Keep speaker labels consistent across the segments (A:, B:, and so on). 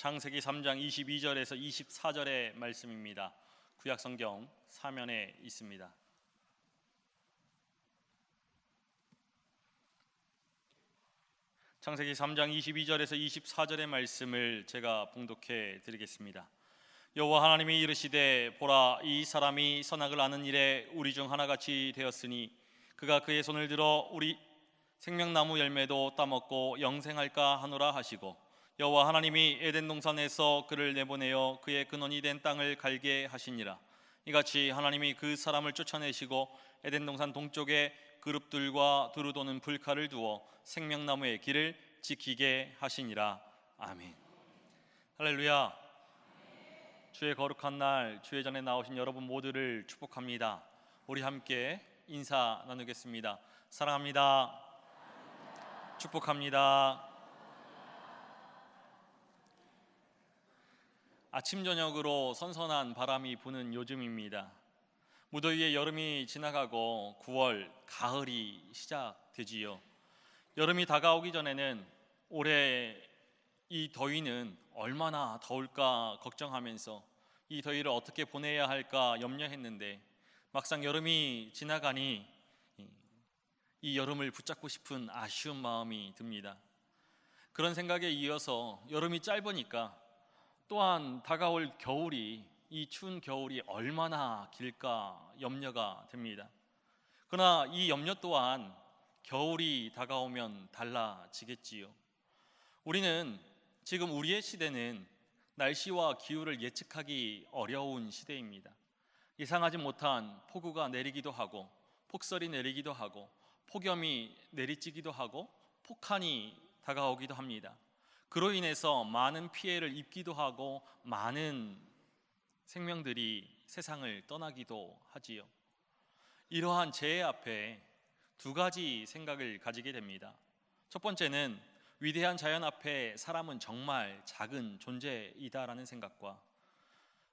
A: 창세기 3장 22절에서 24절의 말씀입니다. 구약성경 사면에 있습니다. 창세기 3장 22절에서 24절의 말씀을 제가 봉독해 드리겠습니다. 여호와 하나님이 이르시되 보라, 이 사람이 선악을 아는 일에 우리 중 하나같이 되었으니 그가 그의 손을 들어 우리 생명나무 열매도 따먹고 영생할까 하노라 하시고, 여호와 하나님이 에덴 동산에서 그를 내보내어 그의 근원이 된 땅을 갈게 하시니라. 이같이 하나님이 그 사람을 쫓아내시고 에덴 동산 동쪽에 그룹들과 두루 도는 불칼을 두어 생명나무의 길을 지키게 하시니라. 아멘. 할렐루야. 주의 거룩한 날, 주의 전에 나오신 여러분 모두를 축복합니다. 우리 함께 인사 나누겠습니다. 사랑합니다. 축복합니다. 아침 저녁으로 선선한 바람이 부는 요즘입니다. 무더위에 여름이 지나가고 9월 가을이 시작되지요. 여름이 다가오기 전에는 올해 이 더위는 얼마나 더울까 걱정하면서 이 더위를 어떻게 보내야 할까 염려했는데, 막상 여름이 지나가니 이 여름을 붙잡고 싶은 아쉬운 마음이 듭니다. 그런 생각에 이어서 여름이 짧으니까 또한 다가올 겨울이, 이 추운 겨울이 얼마나 길까 염려가 됩니다. 그러나 이 염려 또한 겨울이 다가오면 달라지겠지요. 우리는 지금 우리의 시대는 날씨와 기후를 예측하기 어려운 시대입니다. 예상하지 못한 폭우가 내리기도 하고, 폭설이 내리기도 하고, 폭염이 내리쬐기도 하고, 폭한이 다가오기도 합니다. 그로 인해서 많은 피해를 입기도 하고 많은 생명들이 세상을 떠나기도 하지요. 이러한 재해 앞에 두 가지 생각을 가지게 됩니다. 첫 번째는 위대한 자연 앞에 사람은 정말 작은 존재이다라는 생각과,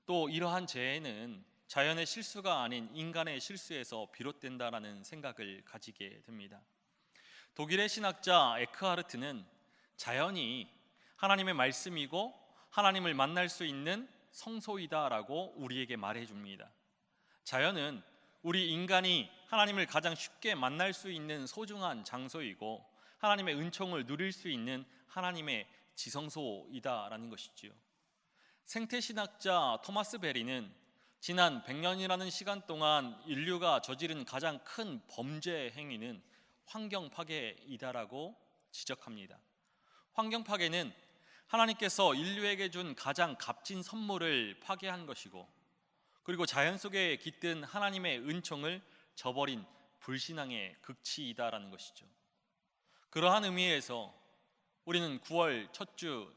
A: 또 이러한 재해는 자연의 실수가 아닌 인간의 실수에서 비롯된다라는 생각을 가지게 됩니다. 독일의 신학자 에크하르트는 자연이 하나님의 말씀이고 하나님을 만날 수 있는 성소이다라고 우리에게 말해줍니다. 자연은 우리 인간이 하나님을 가장 쉽게 만날 수 있는 소중한 장소이고 하나님의 은총을 누릴 수 있는 하나님의 지성소이다라는 것이지요. 생태신학자 토마스 베리는 지난 100년이라는 시간 동안 인류가 저지른 가장 큰 범죄 행위는 환경 파괴이다라고 지적합니다. 환경 파괴는 하나님께서 인류에게 준 가장 값진 선물을 파괴한 것이고, 그리고 자연 속에 깃든 하나님의 은총을 저버린 불신앙의 극치이다라는 것이죠. 그러한 의미에서 우리는 9월 첫 주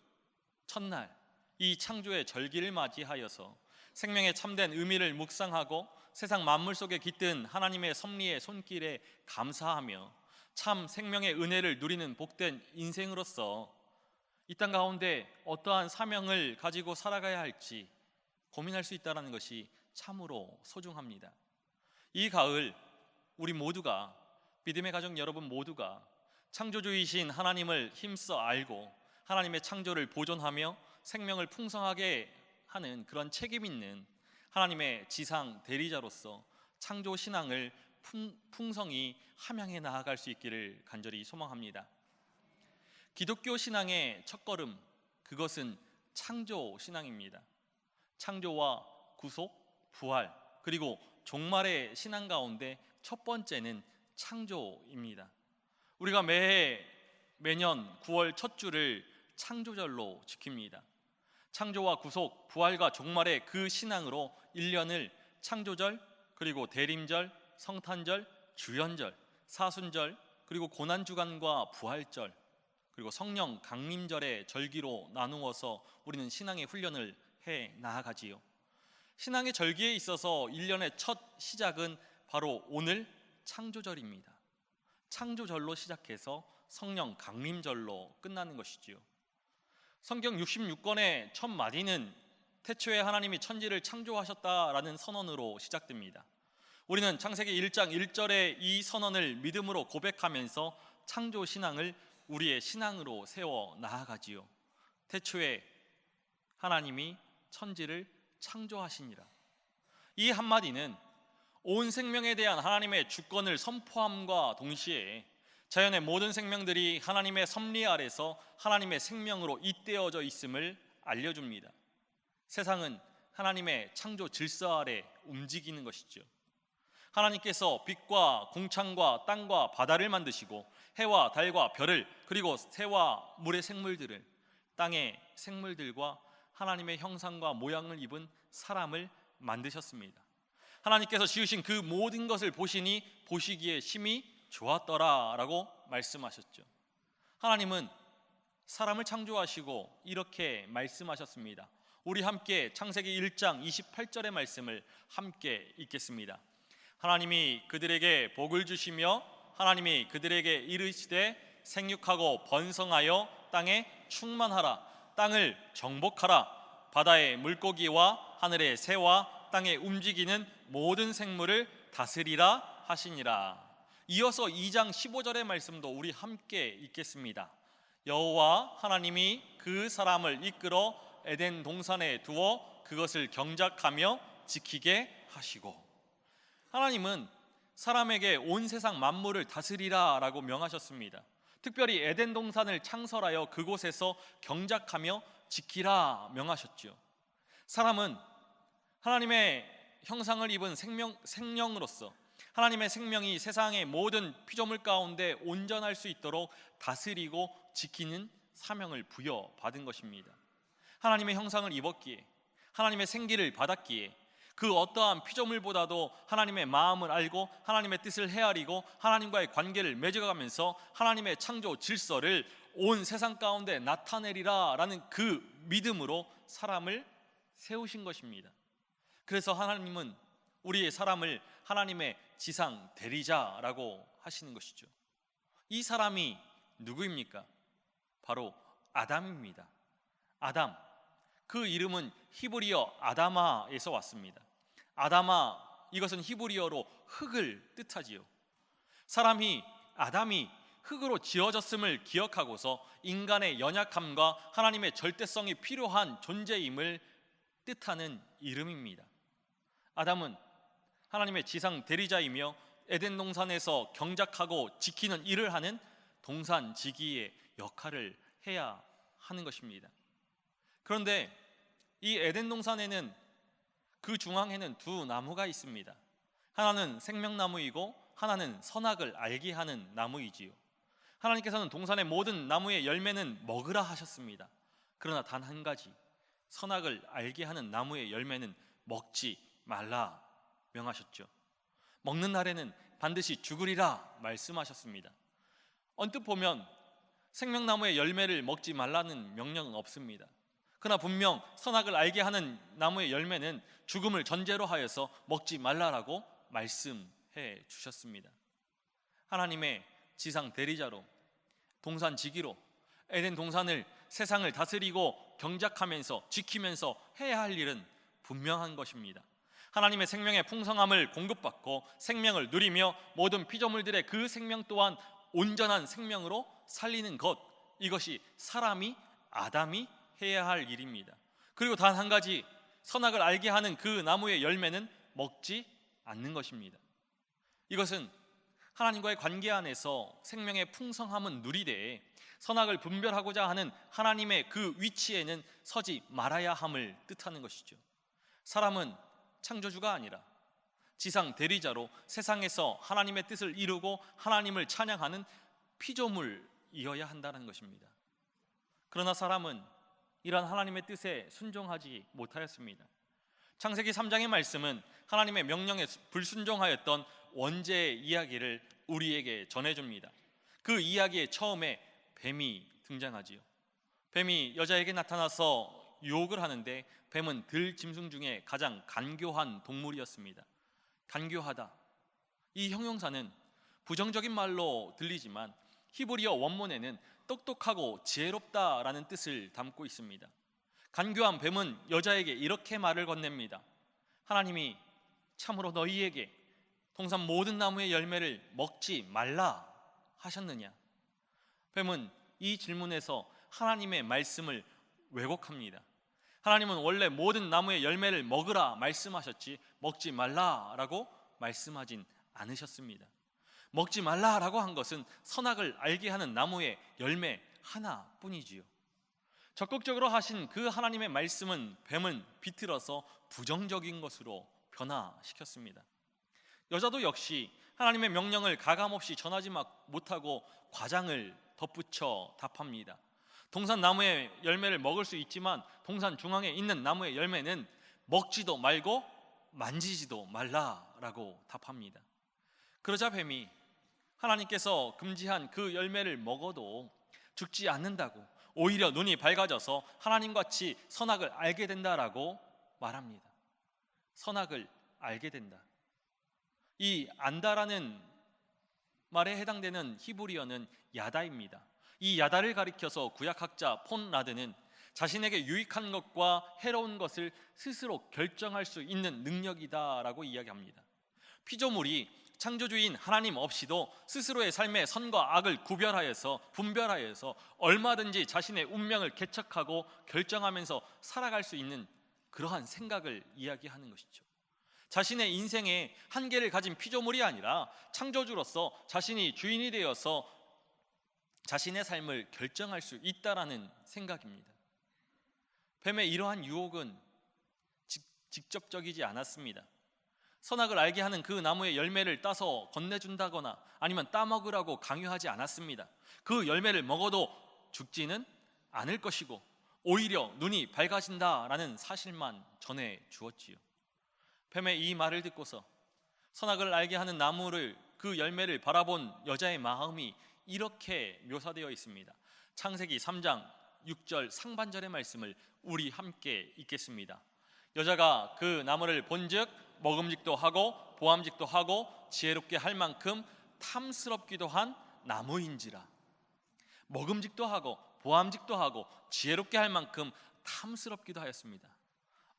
A: 첫날 이 창조의 절기를 맞이하여서 생명의 참된 의미를 묵상하고 세상 만물 속에 깃든 하나님의 섭리의 손길에 감사하며 참 생명의 은혜를 누리는 복된 인생으로서 이 땅 가운데 어떠한 사명을 가지고 살아가야 할지 고민할 수 있다는 것이 참으로 소중합니다. 이 가을 우리 모두가, 믿음의 가족 여러분 모두가 창조주이신 하나님을 힘써 알고 하나님의 창조를 보존하며 생명을 풍성하게 하는 그런 책임 있는 하나님의 지상 대리자로서 창조 신앙을 풍성히 함양해 나아갈 수 있기를 간절히 소망합니다. 기독교 신앙의 첫걸음, 그것은 창조 신앙입니다. 창조와 구속, 부활, 그리고 종말의 신앙 가운데 첫 번째는 창조입니다. 우리가 매년 9월 첫 주를 창조절로 지킵니다. 창조와 구속, 부활과 종말의 그 신앙으로 1년을 창조절, 그리고 대림절, 성탄절, 주연절, 사순절, 그리고 고난주간과 부활절, 그리고 성령 강림절의 절기로 나누어서 우리는 신앙의 훈련을 해 나아가지요. 신앙의 절기에 있어서 1년의 첫 시작은 바로 오늘 창조절입니다. 창조절로 시작해서 성령 강림절로 끝나는 것이지요. 성경 66권의 첫 마디는 태초에 하나님이 천지를 창조하셨다라는 선언으로 시작됩니다. 우리는 창세기 1장 1절의 이 선언을 믿음으로 고백하면서 창조 신앙을 우리의 신앙으로 세워 나아가지요. 태초에 하나님이 천지를 창조하시니라. 이 한마디는 온 생명에 대한 하나님의 주권을 선포함과 동시에 자연의 모든 생명들이 하나님의 섭리 아래서 하나님의 생명으로 잇대어져 있음을 알려줍니다. 세상은 하나님의 창조 질서 아래 움직이는 것이죠. 하나님께서 빛과 공창과 땅과 바다를 만드시고 해와 달과 별을, 그리고 새와 물의 생물들을, 땅의 생물들과 하나님의 형상과 모양을 입은 사람을 만드셨습니다. 하나님께서 지으신 그 모든 것을 보시니 보시기에 심히 좋았더라 라고 말씀하셨죠. 하나님은 사람을 창조하시고 이렇게 말씀하셨습니다. 우리 함께 창세기 1장 28절의 말씀을 함께 읽겠습니다. 하나님이 그들에게 복을 주시며 하나님이 그들에게 이르시되 생육하고 번성하여 땅에 충만하라. 땅을 정복하라. 바다의 물고기와 하늘의 새와 땅에 움직이는 모든 생물을 다스리라 하시니라. 이어서 2장 15절의 말씀도 우리 함께 읽겠습니다. 여호와 하나님이 그 사람을 이끌어 에덴 동산에 두어 그것을 경작하며 지키게 하시고, 하나님은 사람에게 온 세상 만물을 다스리라 라고 명하셨습니다. 특별히 에덴 동산을 창설하여 그곳에서 경작하며 지키라 명하셨죠. 사람은 하나님의 형상을 입은 생명으로서 하나님의 생명이 세상의 모든 피조물 가운데 온전할 수 있도록 다스리고 지키는 사명을 부여받은 것입니다. 하나님의 형상을 입었기에, 하나님의 생기를 받았기에 그 어떠한 피조물보다도 하나님의 마음을 알고 하나님의 뜻을 헤아리고 하나님과의 관계를 맺어가면서 하나님의 창조 질서를 온 세상 가운데 나타내리라 라는 그 믿음으로 사람을 세우신 것입니다. 그래서 하나님은 우리의 사람을 하나님의 지상 대리자라고 하시는 것이죠. 이 사람이 누구입니까? 바로 아담입니다. 아담, 그 이름은 히브리어 아다마에서 왔습니다. 아다마, 이것은 히브리어로 흙을 뜻하지요. 아담이 흙으로 지어졌음을 기억하고서 인간의 연약함과 하나님의 절대성이 필요한 존재임을 뜻하는 이름입니다. 아담은 하나님의 지상 대리자이며 에덴 동산에서 경작하고 지키는 일을 하는 동산지기의 역할을 해야 하는 것입니다. 그런데 이 에덴 동산에는 그 중앙에는 두 나무가 있습니다. 하나는 생명나무이고 하나는 선악을 알게 하는 나무이지요. 하나님께서는 동산의 모든 나무의 열매는 먹으라 하셨습니다. 그러나 단 한 가지, 선악을 알게 하는 나무의 열매는 먹지 말라 명하셨죠. 먹는 날에는 반드시 죽으리라 말씀하셨습니다. 언뜻 보면 생명나무의 열매를 먹지 말라는 명령은 없습니다. 그러나 분명 선악을 알게 하는 나무의 열매는 죽음을 전제로 하여서 먹지 말라라고 말씀해 주셨습니다. 하나님의 지상 대리자로, 동산지기로 에덴 동산을, 세상을 다스리고 경작하면서 지키면서 해야 할 일은 분명한 것입니다. 하나님의 생명의 풍성함을 공급받고 생명을 누리며 모든 피조물들의 그 생명 또한 온전한 생명으로 살리는 것, 이것이 아담이 해야 할 일입니다. 그리고 단 한 가지, 선악을 알게 하는 그 나무의 열매는 먹지 않는 것입니다. 이것은 하나님과의 관계 안에서 생명의 풍성함은 누리되 선악을 분별하고자 하는 하나님의 그 위치에는 서지 말아야 함을 뜻하는 것이죠. 사람은 창조주가 아니라 지상 대리자로 세상에서 하나님의 뜻을 이루고 하나님을 찬양하는 피조물이어야 한다는 것입니다. 그러나 사람은 이러한 하나님의 뜻에 순종하지 못하였습니다. 창세기 3장의 말씀은 하나님의 명령에 불순종하였던 원죄의 이야기를 우리에게 전해줍니다. 그 이야기의 처음에 뱀이 등장하지요. 뱀이 여자에게 나타나서 유혹을 하는데 뱀은 들짐승 중에 가장 간교한 동물이었습니다. 간교하다, 이 형용사는 부정적인 말로 들리지만 히브리어 원문에는 똑똑하고 지혜롭다라는 뜻을 담고 있습니다. 간교한 뱀은 여자에게 이렇게 말을 건넵니다. 하나님이 참으로 너희에게 동산 모든 나무의 열매를 먹지 말라 하셨느냐? 뱀은 이 질문에서 하나님의 말씀을 왜곡합니다. 하나님은 원래 모든 나무의 열매를 먹으라 말씀하셨지 먹지 말라라고 말씀하진 않으셨습니다. 먹지 말라라고 한 것은 선악을 알게 하는 나무의 열매 하나뿐이지요. 적극적으로 하신 그 하나님의 말씀은 뱀은 비틀어서 부정적인 것으로 변화시켰습니다. 여자도 역시 하나님의 명령을 가감없이 전하지 못하고 과장을 덧붙여 답합니다. 동산 나무의 열매를 먹을 수 있지만 동산 중앙에 있는 나무의 열매는 먹지도 말고 만지지도 말라라고 답합니다. 그러자 뱀이 하나님께서 금지한 그 열매를 먹어도 죽지 않는다고, 오히려 눈이 밝아져서 하나님같이 선악을 알게 된다라고 말합니다. 선악을 알게 된다. 이 안다라는 말에 해당되는 히브리어는 야다입니다. 이 야다를 가리켜서 구약학자 폰 라드는 자신에게 유익한 것과 해로운 것을 스스로 결정할 수 있는 능력이다라고 이야기합니다. 피조물이 창조주인 하나님 없이도 스스로의 삶의 선과 악을 분별하여서 얼마든지 자신의 운명을 개척하고 결정하면서 살아갈 수 있는 그러한 생각을 이야기하는 것이죠. 자신의 인생에 한계를 가진 피조물이 아니라 창조주로서 자신이 주인이 되어서 자신의 삶을 결정할 수 있다라는 생각입니다. 뱀의 이러한 유혹은 직접적이지 않았습니다. 선악을 알게 하는 그 나무의 열매를 따서 건네준다거나 아니면 따먹으라고 강요하지 않았습니다. 그 열매를 먹어도 죽지는 않을 것이고 오히려 눈이 밝아진다라는 사실만 전해 주었지요. 뱀의 이 말을 듣고서 선악을 알게 하는 나무를, 그 열매를 바라본 여자의 마음이 이렇게 묘사되어 있습니다. 창세기 3장 6절 상반절의 말씀을 우리 함께 읽겠습니다. 여자가 그 나무를 본즉 먹음직도 하고 보암직도 하고 지혜롭게 할 만큼 탐스럽기도 한 나무인지라. 먹음직도 하고 보암직도 하고 지혜롭게 할 만큼 탐스럽기도 하였습니다.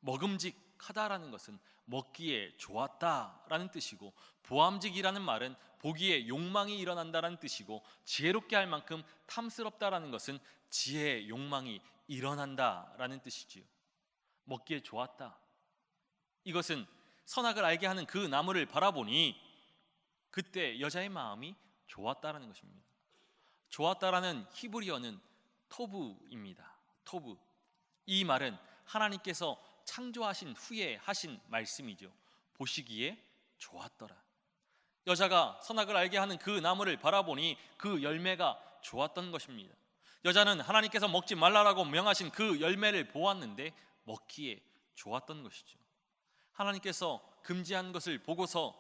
A: 먹음직하다라는 것은 먹기에 좋았다라는 뜻이고, 보암직이라는 말은 보기에 욕망이 일어난다라는 뜻이고, 지혜롭게 할 만큼 탐스럽다라는 것은 지혜의 욕망이 일어난다라는 뜻이지요. 먹기에 좋았다. 이것은 선악을 알게 하는 그 나무를 바라보니 그때 여자의 마음이 좋았다라는 것입니다. 좋았다라는 히브리어는 토브입니다. 토브. 이 말은 하나님께서 창조하신 후에 하신 말씀이죠. 보시기에 좋았더라. 여자가 선악을 알게 하는 그 나무를 바라보니 그 열매가 좋았던 것입니다. 여자는 하나님께서 먹지 말라라고 명하신 그 열매를 보았는데 먹기에 좋았던 것이죠. 하나님께서 금지한 것을 보고서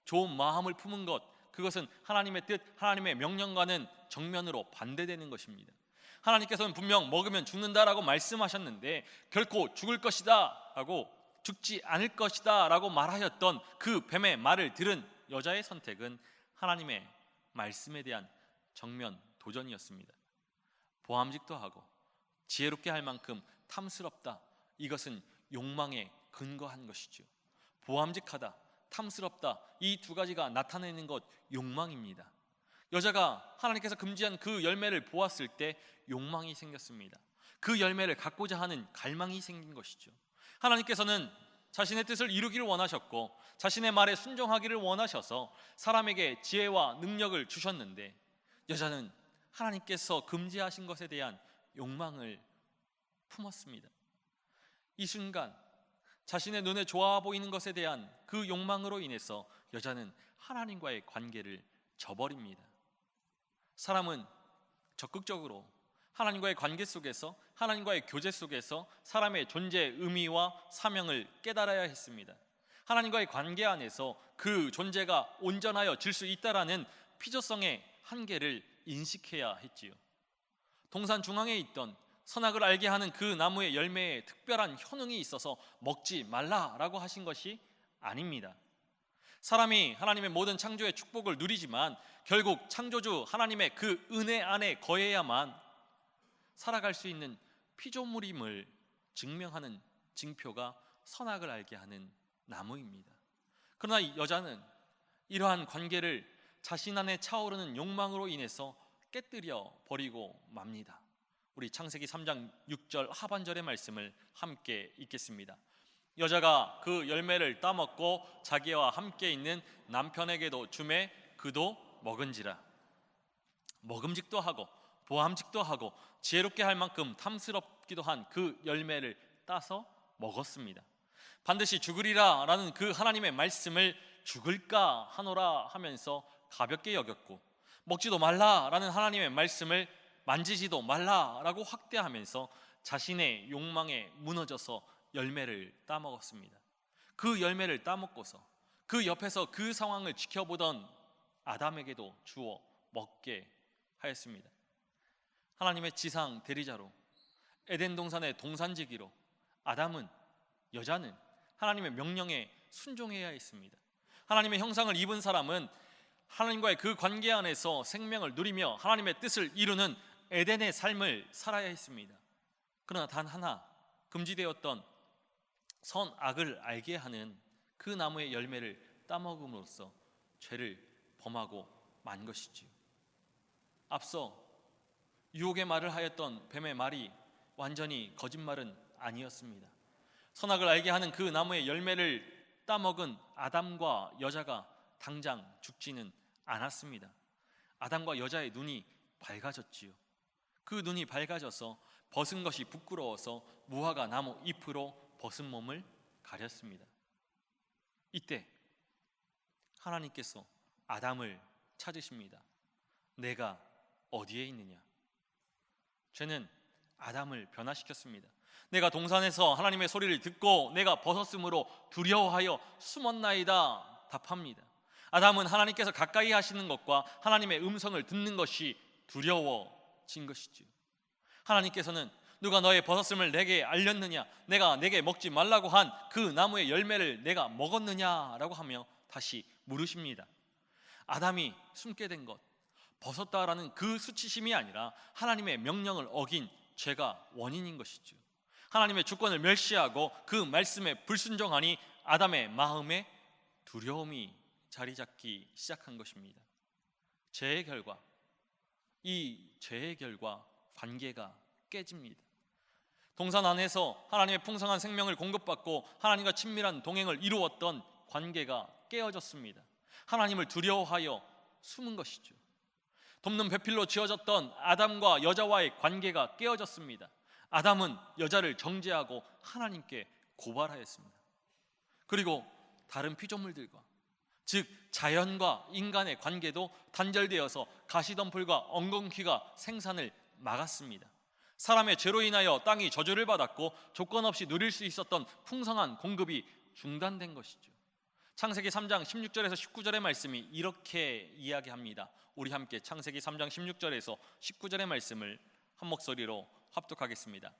A: 좋은 마음을 품은 것, 그것은 하나님의 뜻, 하나님의 명령과는 정면으로 반대되는 것입니다. 하나님께서는 분명 먹으면 죽는다라고 말씀하셨는데 결코 죽을 것이다 라고, 죽지 않을 것이다 라고 말하였던 그 뱀의 말을 들은 여자의 선택은 하나님의 말씀에 대한 정면 도전이었습니다. 보암직도 하고 지혜롭게 할 만큼 탐스럽다, 이것은 욕망에 근거한 것이죠. 보암직하다, 탐스럽다, 이 두 가지가 나타내는 것 욕망입니다. 여자가 하나님께서 금지한 그 열매를 보았을 때 욕망이 생겼습니다. 그 열매를 갖고자 하는 갈망이 생긴 것이죠. 하나님께서는 자신의 뜻을 이루기를 원하셨고 자신의 말에 순종하기를 원하셔서 사람에게 지혜와 능력을 주셨는데, 여자는 하나님께서 금지하신 것에 대한 욕망을 품었습니다. 이 순간 자신의 눈에 좋아 보이는 것에 대한 그 욕망으로 인해서 여자는 하나님과의 관계를 저버립니다. 사람은 적극적으로 하나님과의 관계 속에서, 하나님과의 교제 속에서 사람의 존재 의미와 사명을 깨달아야 했습니다. 하나님과의 관계 안에서 그 존재가 온전하여질 수 있다라는 피조성의 한계를 인식해야 했지요. 동산 중앙에 있던 선악을 알게 하는 그 나무의 열매에 특별한 효능이 있어서 먹지 말라라고 하신 것이 아닙니다. 사람이 하나님의 모든 창조의 축복을 누리지만 결국 창조주 하나님의 그 은혜 안에 거해야만 살아갈 수 있는 피조물임을 증명하는 징표가 선악을 알게 하는 나무입니다. 그러나 이 여자는 이러한 관계를 자신 안에 차오르는 욕망으로 인해서 깨뜨려 버리고 맙니다. 우리 창세기 3장 6절 하반절의 말씀을 함께 읽겠습니다. 여자가 그 열매를 따먹고 자기와 함께 있는 남편에게도 주매 그도 먹은지라. 먹음직도 하고 보암직도 하고 지혜롭게 할 만큼 탐스럽기도 한 그 열매를 따서 먹었습니다. 반드시 죽으리라 라는 그 하나님의 말씀을 죽을까 하노라 하면서 가볍게 여겼고, 먹지도 말라 라는 하나님의 말씀을 만지지도 말라 라고 확대하면서 자신의 욕망에 무너져서 열매를 따먹었습니다. 그 열매를 따먹고서 그 옆에서 그 상황을 지켜보던 아담에게도 주어 먹게 하였습니다. 하나님의 지상 대리자로, 에덴 동산의 동산지기로 아담은, 여자는 하나님의 명령에 순종해야 했습니다. 하나님의 형상을 입은 사람은 하나님과의 그 관계 안에서 생명을 누리며 하나님의 뜻을 이루는 에덴의 삶을 살아야 했습니다. 그러나 단 하나, 금지되었던 선악을 알게 하는 그 나무의 열매를 따먹음으로써 죄를 범하고 만 것이지요. 앞서 유혹의 말을 하였던 뱀의 말이 완전히 거짓말은 아니었습니다. 선악을 알게 하는 그 나무의 열매를 따먹은 아담과 여자가 당장 죽지는 않았습니다. 아담과 여자의 눈이 밝아졌지요. 그 눈이 밝아져서 벗은 것이 부끄러워서 무화과 나무 잎으로 벗은 몸을 가렸습니다. 이때 하나님께서 아담을 찾으십니다. 내가 어디에 있느냐? 죄는 아담을 변화시켰습니다. 내가 동산에서 하나님의 소리를 듣고 내가 벗었으므로 두려워하여 숨었나이다 답합니다. 아담은 하나님께서 가까이 하시는 것과 하나님의 음성을 듣는 것이 두려워진 것이지요. 하나님께서는 누가 너의 벗었음을 내게 알렸느냐? 내가 내게 먹지 말라고 한 그 나무의 열매를 내가 먹었느냐라고 하며 다시 물으십니다. 아담이 숨게 된 것, 벗었다라는 그 수치심이 아니라 하나님의 명령을 어긴 죄가 원인인 것이죠. 하나님의 주권을 멸시하고 그 말씀에 불순종하니 아담의 마음에 두려움이 자리 잡기 시작한 것입니다. 죄의 결과, 이 죄의 결과 관계가 깨집니다. 동산 안에서 하나님의 풍성한 생명을 공급받고 하나님과 친밀한 동행을 이루었던 관계가 깨어졌습니다. 하나님을 두려워하여 숨은 것이죠. 돕는 배필로 지어졌던 아담과 여자와의 관계가 깨어졌습니다. 아담은 여자를 정죄하고 하나님께 고발하였습니다. 그리고 다른 피조물들과, 즉 자연과 인간의 관계도 단절되어서 가시덤불과 엉겅퀴가 생산을 막았습니다. 사람의 죄로 인하여 땅이 저주를 받았고 조건 없이 누릴 수 있었던 풍성한 공급이 중단된 것이죠. 창세기 3장 16절에서 19절의 말씀이 이렇게 이야기합니다. 우리 함께 창세기 3장 16절에서 19절의 말씀을 한 목소리로 합독하겠습니다.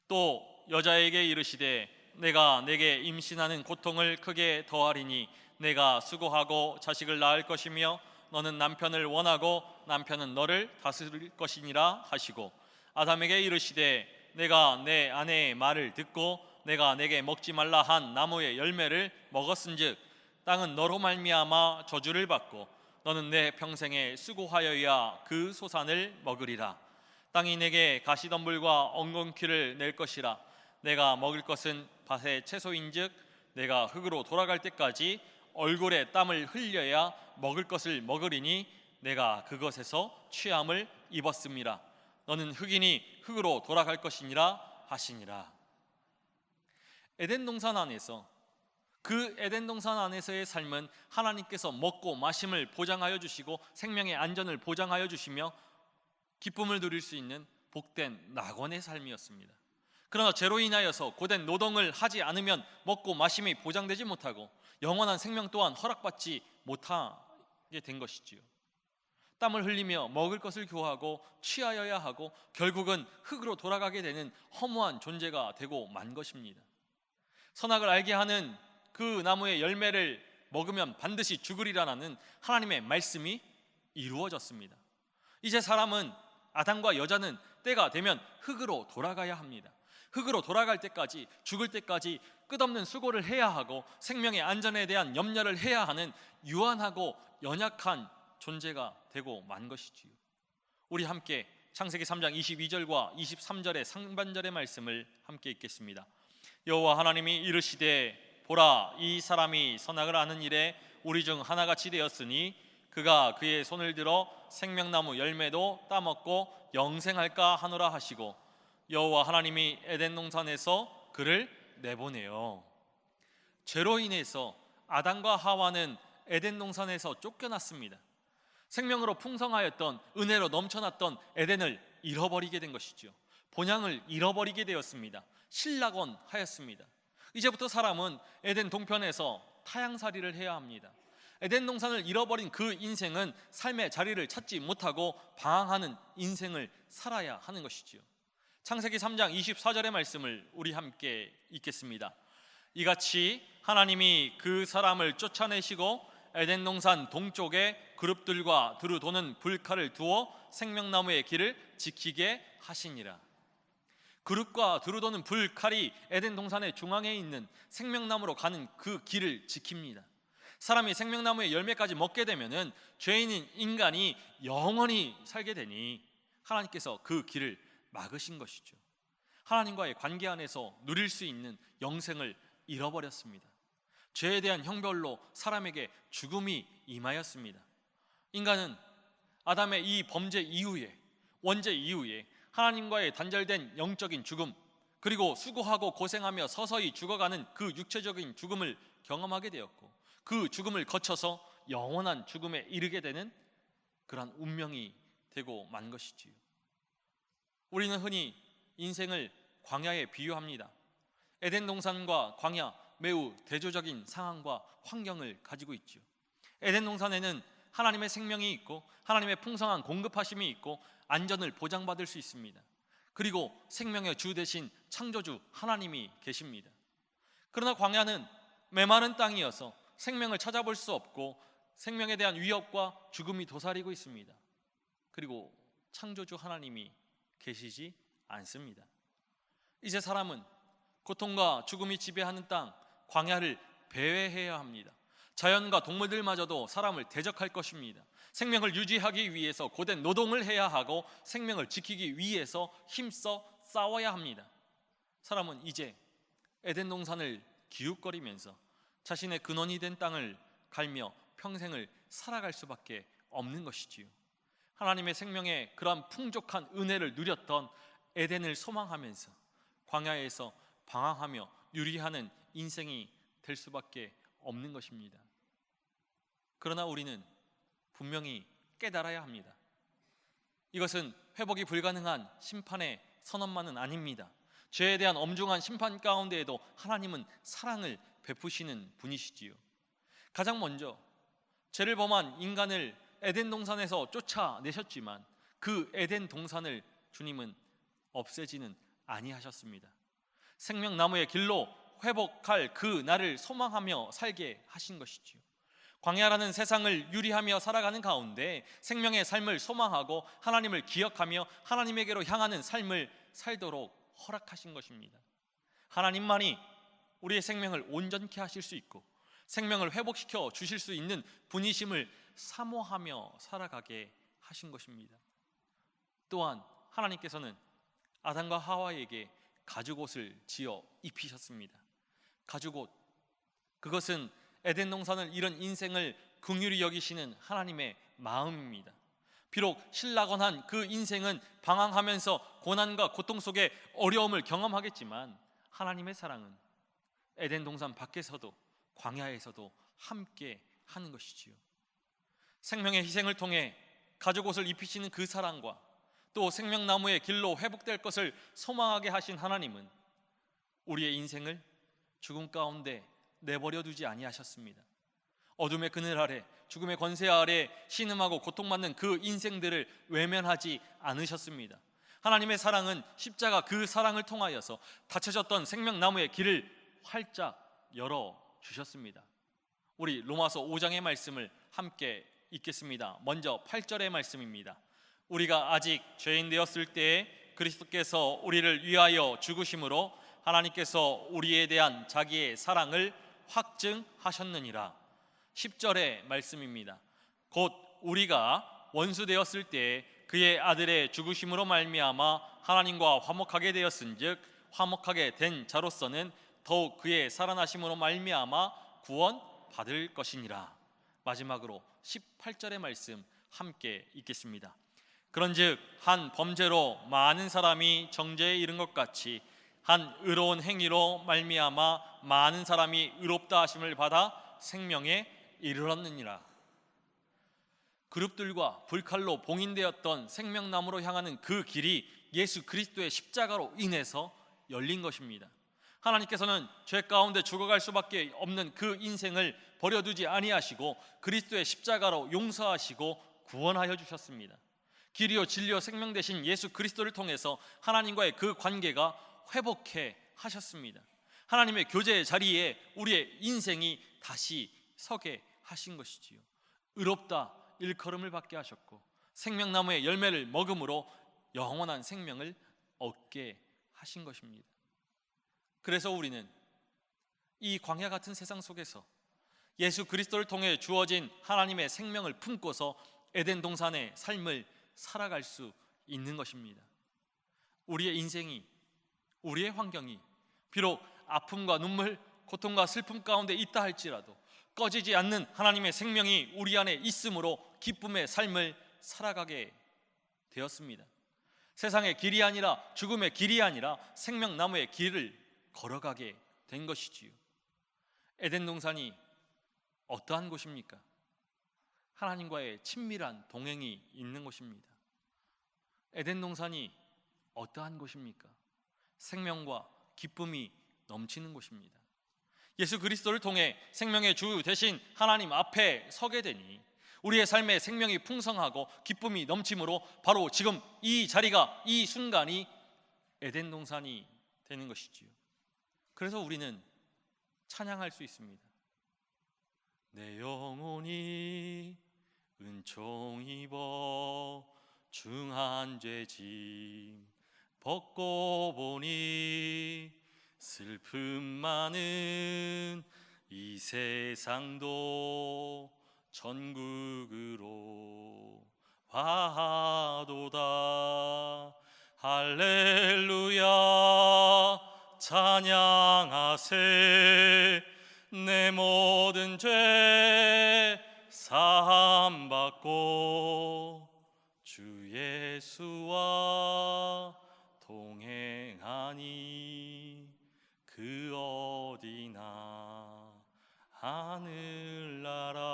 A: 또 여자에게 이르시되 내가 내게 임신하는 고통을 크게 더하리니 내가 수고하고 자식을 낳을 것이며 너는 남편을 원하고 남편은 너를 다스릴 것이니라 하시고, 아담에게 이르시되 내가 내 아내의 말을 듣고 내가 내게 먹지 말라 한 나무의 열매를 먹었은즉 땅은 너로 말미암아 저주를 받고 너는 내 평생에 수고하여야 그 소산을 먹으리라. 땅이 내게 가시덤불과 엉겅퀴를 낼 것이라. 내가 먹을 것은 밭의 채소인즉 내가 흙으로 돌아갈 때까지 얼굴에 땀을 흘려야 먹을 것을 먹으리니 내가 그것에서 취함을 입었음이라. 너는 흙이니 흙으로 돌아갈 것이니라 하시니라. 에덴 동산 안에서, 그 에덴 동산 안에서의 삶은 하나님께서 먹고 마심을 보장하여 주시고 생명의 안전을 보장하여 주시며 기쁨을 누릴 수 있는 복된 낙원의 삶이었습니다. 그러나 죄로 인하여서 고된 노동을 하지 않으면 먹고 마심이 보장되지 못하고 영원한 생명 또한 허락받지 못하게 된 것이지요. 땀을 흘리며 먹을 것을 구하고 취하여야 하고 결국은 흙으로 돌아가게 되는 허무한 존재가 되고 만 것입니다. 선악을 알게 하는 그 나무의 열매를 먹으면 반드시 죽으리라는 하나님의 말씀이 이루어졌습니다. 이제 사람은, 아담과 여자는 때가 되면 흙으로 돌아가야 합니다. 흙으로 돌아갈 때까지, 죽을 때까지 끝없는 수고를 해야 하고 생명의 안전에 대한 염려를 해야 하는 유한하고 연약한 존재가 되고 만 것이지요. 우리 함께 창세기 3장 22절과 23절의 상반절의 말씀을 함께 읽겠습니다. 여호와 하나님이 이르시되 보라, 이 사람이 선악을 아는 일에 우리 중 하나같이 되었으니 그가 그의 손을 들어 생명나무 열매도 따먹고 영생할까 하노라 하시고 여호와 하나님이 에덴 동산에서 그를 내보내요. 죄로 인해서 아담과 하와는 에덴 동산에서 쫓겨났습니다. 생명으로 풍성하였던, 은혜로 넘쳐났던 에덴을 잃어버리게 된 것이죠. 본향을 잃어버리게 되었습니다. 실락원 하였습니다. 이제부터 사람은 에덴 동편에서 타향살이를 해야 합니다. 에덴 동산을 잃어버린 그 인생은 삶의 자리를 찾지 못하고 방황하는 인생을 살아야 하는 것이지요. 창세기 3장 24절의 말씀을 우리 함께 읽겠습니다. 이같이 하나님이 그 사람을 쫓아내시고 에덴 동산 동쪽에 그룹들과 두루 도는 불칼을 두어 생명나무의 길을 지키게 하시니라. 그룹과 두루 도는 불칼이 에덴 동산의 중앙에 있는 생명나무로 가는 그 길을 지킵니다. 사람이 생명나무의 열매까지 먹게 되면은 죄인인 인간이 영원히 살게 되니 하나님께서 그 길을 막으신 것이죠. 하나님과의 관계 안에서 누릴 수 있는 영생을 잃어버렸습니다. 죄에 대한 형벌로 사람에게 죽음이 임하였습니다. 인간은 아담의 이 범죄 이후에, 원죄 이후에 하나님과의 단절된 영적인 죽음, 그리고 수고하고 고생하며 서서히 죽어가는 그 육체적인 죽음을 경험하게 되었고, 그 죽음을 거쳐서 영원한 죽음에 이르게 되는 그러한 운명이 되고 만 것이지요. 우리는 흔히 인생을 광야에 비유합니다. 에덴 동산과 광야, 매우 대조적인 상황과 환경을 가지고 있죠. 에덴 동산에는 하나님의 생명이 있고 하나님의 풍성한 공급하심이 있고 안전을 보장받을 수 있습니다. 그리고 생명의 주 대신 창조주 하나님이 계십니다. 그러나 광야는 메마른 땅이어서 생명을 찾아볼 수 없고 생명에 대한 위협과 죽음이 도사리고 있습니다. 그리고 창조주 하나님이 계시지 않습니다. 이제 사람은 고통과 죽음이 지배하는 땅 광야를 배회해야 합니다. 자연과 동물들마저도 사람을 대적할 것입니다. 생명을 유지하기 위해서 고된 노동을 해야 하고 생명을 지키기 위해서 힘써 싸워야 합니다. 사람은 이제 에덴 동산을 기웃거리면서 자신의 근원이 된 땅을 갈며 평생을 살아갈 수밖에 없는 것이지요. 하나님의 생명의 그러한 풍족한 은혜를 누렸던 에덴을 소망하면서 광야에서 방황하며 유리하는 인생이 될 수밖에 없는 것입니다. 그러나 우리는 분명히 깨달아야 합니다. 이것은 회복이 불가능한 심판의 선언만은 아닙니다. 죄에 대한 엄중한 심판 가운데에도 하나님은 사랑을 베푸시는 분이시지요. 가장 먼저 죄를 범한 인간을 에덴 동산에서 쫓아내셨지만 그 에덴 동산을 주님은 없애지는 아니하셨습니다. 생명나무의 길로 회복할 그 날을 소망하며 살게 하신 것이지요. 광야라는 세상을 유리하며 살아가는 가운데 생명의 삶을 소망하고 하나님을 기억하며 하나님에게로 향하는 삶을 살도록 허락하신 것입니다. 하나님만이 우리의 생명을 온전케 하실 수 있고 생명을 회복시켜 주실 수 있는 분이심을 사모하며 살아가게 하신 것입니다. 또한 하나님께서는 아담과 하와에게 가죽옷을 지어 입히셨습니다. 가죽옷, 그것은 에덴 동산을 잃은 인생을 긍휼히 여기시는 하나님의 마음입니다. 비록 신락원한 그 인생은 방황하면서 고난과 고통 속에 어려움을 경험하겠지만 하나님의 사랑은 에덴 동산 밖에서도 광야에서도 함께 하는 것이지요. 생명의 희생을 통해 가죽옷을 입히시는 그 사랑과 또 생명나무의 길로 회복될 것을 소망하게 하신 하나님은 우리의 인생을 죽음 가운데 내버려 두지 아니하셨습니다. 어둠의 그늘 아래, 죽음의 권세 아래 신음하고 고통받는 그 인생들을 외면하지 않으셨습니다. 하나님의 사랑은 십자가 그 사랑을 통하여서 닫혀졌던 생명나무의 길을 활짝 열어주셨습니다. 우리 로마서 5장의 말씀을 함께 읽겠습니다. 먼저 8절의 말씀입니다. 우리가 아직 죄인 되었을 때에 그리스도께서 우리를 위하여 죽으심으로 하나님께서 우리에 대한 자기의 사랑을 확증하셨느니라. 10절의 말씀입니다. 곧 우리가 원수 되었을 때에 그의 아들의 죽으심으로 말미암아 하나님과 화목하게 되었은즉 화목하게 된 자로서는 더욱 그의 살아나심으로 말미암아 구원 받을 것이니라. 마지막으로 18절의 말씀 함께 읽겠습니다. 그런즉 한 범죄로 많은 사람이 정죄에 이른 것 같이 한 의로운 행위로 말미암아 많은 사람이 의롭다 하심을 받아 생명에 이르렀느니라. 그룹들과 불칼로 봉인되었던 생명나무로 향하는 그 길이 예수 그리스도의 십자가로 인해서 열린 것입니다. 하나님께서는 죄 가운데 죽어갈 수밖에 없는 그 인생을 버려두지 아니하시고 그리스도의 십자가로 용서하시고 구원하여 주셨습니다. 길이요 진리요 생명 되신 예수 그리스도를 통해서 하나님과의 그 관계가 회복해 하셨습니다. 하나님의 교제의 자리에 우리의 인생이 다시 서게 하신 것이지요. 의롭다 일컬음을 받게 하셨고 생명나무의 열매를 먹음으로 영원한 생명을 얻게 하신 것입니다. 그래서 우리는 이 광야 같은 세상 속에서 예수 그리스도를 통해 주어진 하나님의 생명을 품고서 에덴 동산의 삶을 살아갈 수 있는 것입니다. 우리의 인생이, 우리의 환경이 비록 아픔과 눈물, 고통과 슬픔 가운데 있다 할지라도 꺼지지 않는 하나님의 생명이 우리 안에 있으므로 기쁨의 삶을 살아가게 되었습니다. 세상의 길이 아니라, 죽음의 길이 아니라 생명나무의 길을 걸어가게 된 것이지요. 에덴 동산이 어떠한 곳입니까? 하나님과의 친밀한 동행이 있는 곳입니다. 에덴 동산이 어떠한 곳입니까? 생명과 기쁨이 넘치는 곳입니다. 예수 그리스도를 통해 생명의 주 대신 하나님 앞에 서게 되니 우리의 삶에 생명이 풍성하고 기쁨이 넘침으로 바로 지금 이 자리가, 이 순간이 에덴 동산이 되는 것이지요. 그래서 우리는 찬양할 수 있습니다. 내 영혼이 은총 입어 중한 죄짐 벗고 보니 슬픔 많은 이 세상도 천국으로 와도다. 할렐루야 찬양하세. 내 모든 죄 사함 받고 주 예수와 동행하니 그 어디나 하늘나라.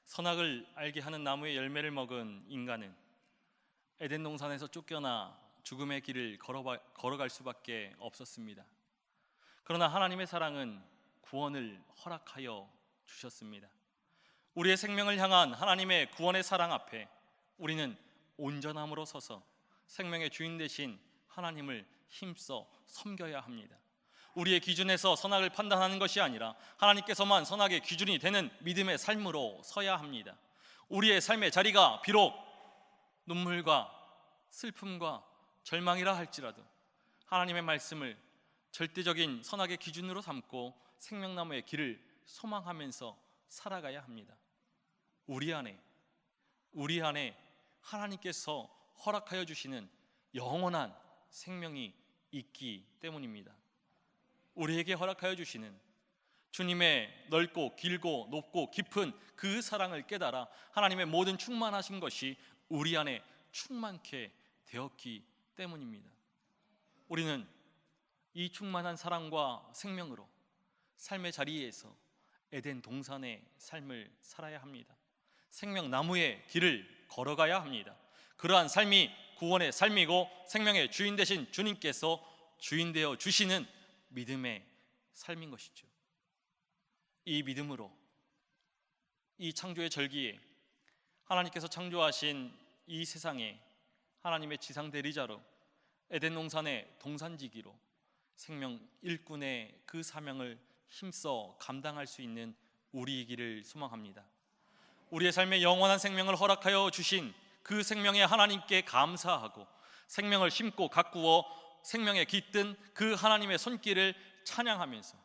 A: 선악을 알게 하는 나무의 열매를 먹은 인간은 에덴 동산에서 쫓겨나 죽음의 길을 걸어갈 수밖에 없었습니다. 그러나 하나님의 사랑은 구원을 허락하여 주셨습니다. 우리의 생명을 향한 하나님의 구원의 사랑 앞에 우리는 온전함으로 서서 생명의 주인 되신 하나님을 힘써 섬겨야 합니다. 우리의 기준에서 선악을 판단하는 것이 아니라 하나님께서만 선악의 기준이 되는 믿음의 삶으로 서야 합니다. 우리의 삶의 자리가 비록 눈물과 슬픔과 절망이라 할지라도 하나님의 말씀을 절대적인 선악의 기준으로 삼고 생명나무의 길을 소망하면서 살아가야 합니다. 우리 안에 하나님께서 허락하여 주시는 영원한 생명이 있기 때문입니다. 우리에게 허락하여 주시는 주님의 넓고 길고 높고 깊은 그 사랑을 깨달아 하나님의 모든 충만하신 것이 우리 안에 충만케 되었기 때문입니다. 우리는 이 충만한 사랑과 생명으로 삶의 자리에서 에덴 동산의 삶을 살아야 합니다. 생명나무의 길을 걸어가야 합니다. 그러한 삶이 구원의 삶이고 생명의 주인 되신 주님께서 주인 되어 주시는 믿음의 삶인 것이죠. 이 믿음으로 이 창조의 절기에 하나님께서 창조하신 이 세상에 하나님의 지상 대리자로 에덴 동산의 동산지기로 생명 일꾼의 그 사명을 힘써 감당할 수 있는 우리이기를 소망합니다. 우리의 삶에 영원한 생명을 허락하여 주신 그 생명에 하나님께 감사하고 생명을 심고 가꾸어 생명에 깃든 그 하나님의 손길을 찬양하면서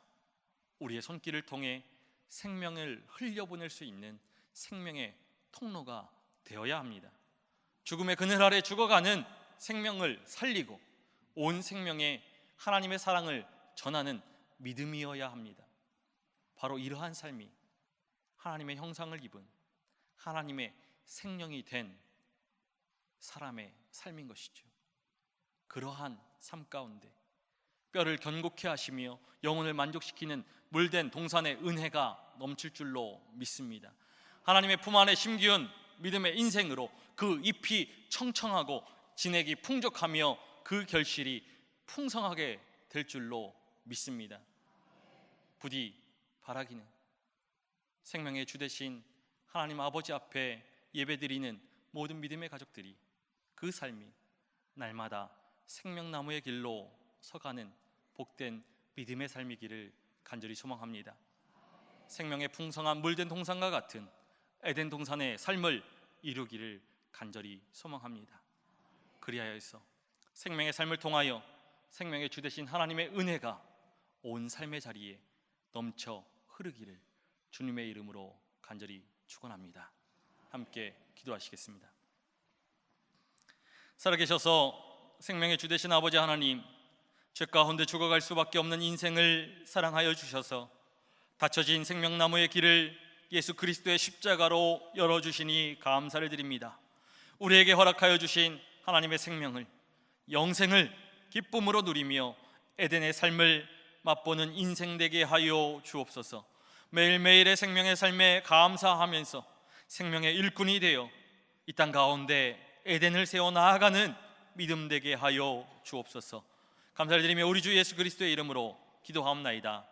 A: 우리의 손길을 통해 생명을 흘려보낼 수 있는 생명의 통로가 되어야 합니다. 죽음의 그늘 아래 죽어가는 생명을 살리고 온 생명에 하나님의 사랑을 전하는 믿음이어야 합니다. 바로 이러한 삶이 하나님의 형상을 입은 하나님의 생명이 된 사람의 삶인 것이죠. 그러한 삶 가운데 뼈를 견고케 하시며 영혼을 만족시키는 물된 동산의 은혜가 넘칠 줄로 믿습니다. 하나님의 품 안에 심기운 믿음의 인생으로 그 잎이 청청하고 진액이 풍족하며 그 결실이 풍성하게 될 줄로 믿습니다. 부디 바라기는 생명의 주 되신 하나님 아버지 앞에 예배드리는 모든 믿음의 가족들이 그 삶이 날마다 생명나무의 길로 서가는 복된 믿음의 삶이기를 간절히 소망합니다. 생명의 풍성한 물된 동산과 같은 에덴 동산의 삶을 이루기를 간절히 소망합니다. 그리하여서 생명의 삶을 통하여 생명의 주 되신 하나님의 은혜가 온 삶의 자리에 넘쳐 흐르기를 주님의 이름으로 간절히 축원합니다. 함께 기도하시겠습니다. 살아계셔서 생명의 주 되신 아버지 하나님, 죄 가운데 죽어갈 수밖에 없는 인생을 사랑하여 주셔서 닫혀진 생명나무의 길을 예수 그리스도의 십자가로 열어주시니 감사를 드립니다. 우리에게 허락하여 주신 하나님의 생명을, 영생을 기쁨으로 누리며 에덴의 삶을 맛보는 인생 되게 하여 주옵소서. 매일매일의 생명의 삶에 감사하면서 생명의 일꾼이 되어 이 땅 가운데 에덴을 세워 나아가는 믿음 되게 하여 주옵소서. 감사를 드리며 우리 주 예수 그리스도의 이름으로 기도하옵나이다.